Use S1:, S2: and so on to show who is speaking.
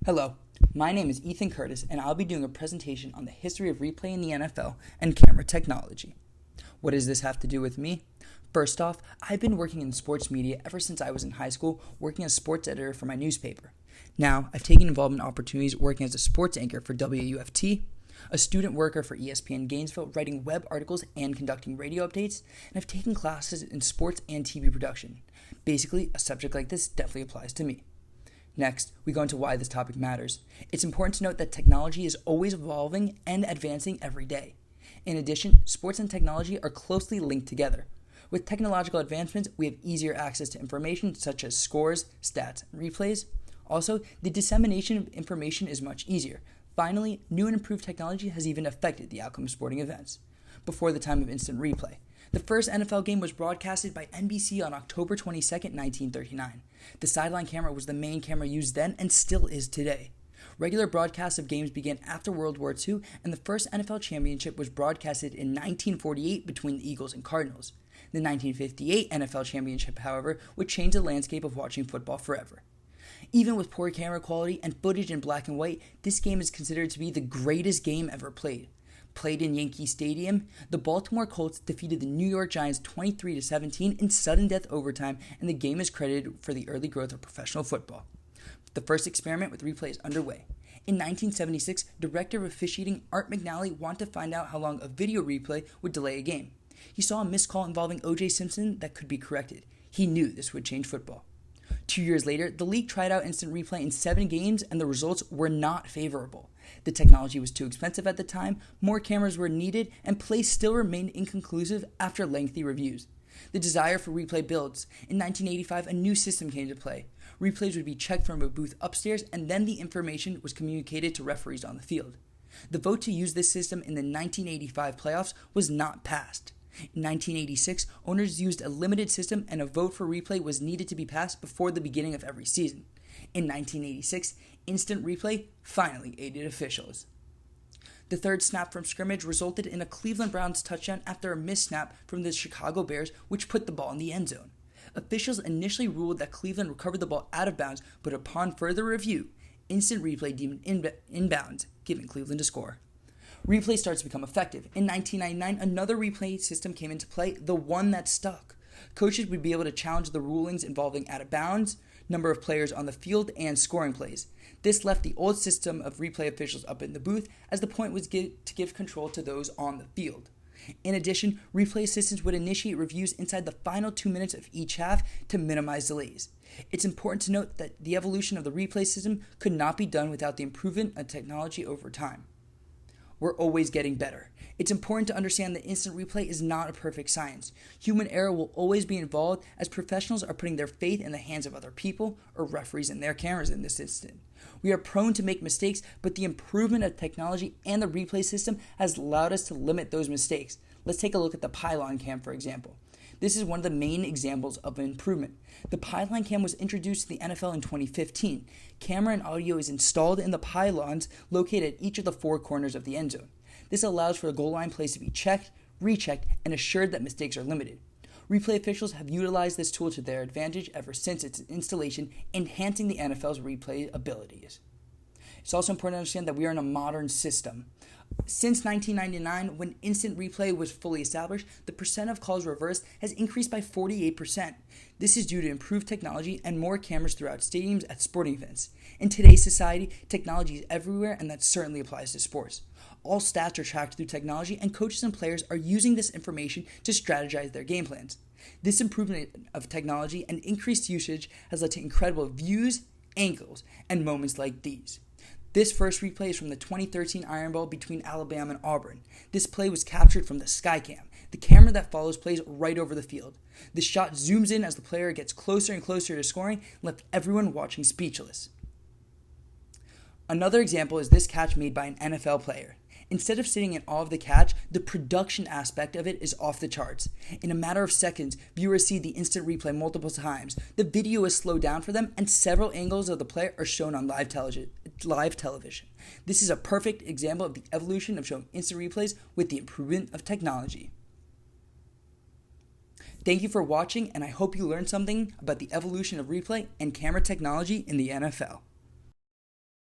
S1: Hello, my name is Ethan Curtis, and I'll be doing a presentation on the history of replay in the NFL and camera technology. What does this have to do with me? First off, I've been working in sports media ever since I was in high school, working as sports editor for my newspaper. Now, I've taken involvement opportunities working as a sports anchor for WUFT, a student worker for ESPN Gainesville, writing web articles and conducting radio updates, and I've taken classes in sports and TV production. Basically, a subject like this definitely applies to me. Next, we go into why this topic matters. It's important to note that technology is always evolving and advancing every day. In addition, sports and technology are closely linked together. With technological advancements, we have easier access to information such as scores, stats, and replays. Also, the dissemination of information is much easier. Finally, new and improved technology has even affected the outcome of sporting events. Before the time of instant replay, the first NFL game was broadcasted by NBC on October 22, 1939. The sideline camera was the main camera used then and still is today. Regular broadcasts of games began after World War II, and the first NFL championship was broadcasted in 1948 between the Eagles and Cardinals. The 1958 NFL championship, however, would change the landscape of watching football forever. Even with poor camera quality and footage in black and white, this game is considered to be the greatest game ever played. Played in Yankee Stadium, the Baltimore Colts defeated the New York Giants 23-17 in sudden death overtime, and the game is credited for the early growth of professional football. The first experiment with replay is underway. In 1976, director of officiating Art McNally wanted to find out how long a video replay would delay a game. He saw a missed call involving O.J. Simpson that could be corrected. He knew this would change football. 2 years later, the league tried out instant replay in 7 games, and the results were not favorable. The technology was too expensive at the time, more cameras were needed, and plays still remained inconclusive after lengthy reviews. The desire for replay builds. In 1985, a new system came to play. Replays would be checked from a booth upstairs, and then the information was communicated to referees on the field. The vote to use this system in the 1985 playoffs was not passed. In 1986, owners used a limited system, and a vote for replay was needed to be passed before the beginning of every season. In 1986, instant replay finally aided officials. The third snap from scrimmage resulted in a Cleveland Browns touchdown after a missed snap from the Chicago Bears, which put the ball in the end zone. Officials initially ruled that Cleveland recovered the ball out of bounds, but upon further review, instant replay deemed inbounds, giving Cleveland a score. Replay starts to become effective. In 1999, another replay system came into play, the one that stuck. Coaches would be able to challenge the rulings involving out of bounds, number of players on the field, and scoring plays. This left the old system of replay officials up in the booth, as the point was to give control to those on the field. In addition, replay assistants would initiate reviews inside the final 2 minutes of each half to minimize delays. It's important to note that the evolution of the replay system could not be done without the improvement of technology over time. We're always getting better. It's important to understand that instant replay is not a perfect science. Human error will always be involved, as professionals are putting their faith in the hands of other people, or referees and their cameras in this instant. We are prone to make mistakes, but the improvement of technology and the replay system has allowed us to limit those mistakes. Let's take a look at the pylon cam, for example. This is one of the main examples of improvement. The pylon cam was introduced to the NFL in 2015. Camera and audio is installed in the pylons located at each of the 4 corners of the end zone. This allows for the goal line plays to be checked, rechecked, and assured that mistakes are limited. Replay officials have utilized this tool to their advantage ever since its installation, enhancing the NFL's replay abilities. It's also important to understand that we are in a modern system. Since 1999, when instant replay was fully established, the percent of calls reversed has increased by 48%. This is due to improved technology and more cameras throughout stadiums at sporting events. In today's society, technology is everywhere, and that certainly applies to sports. All stats are tracked through technology, and coaches and players are using this information to strategize their game plans. This improvement of technology and increased usage has led to incredible views, angles, and moments like these. This first replay is from the 2013 Iron Bowl between Alabama and Auburn. This play was captured from the Skycam, the camera that follows plays right over the field. The shot zooms in as the player gets closer and closer to scoring, and left everyone watching speechless. Another example is this catch made by an NFL player. Instead of sitting in awe of the catch, the production aspect of it is off the charts. In a matter of seconds, viewers see the instant replay multiple times. The video is slowed down for them, and several angles of the play are shown on live television. This is a perfect example of the evolution of showing instant replays with the improvement of technology. Thank you for watching, and I hope you learned something about the evolution of replay and camera technology in the NFL.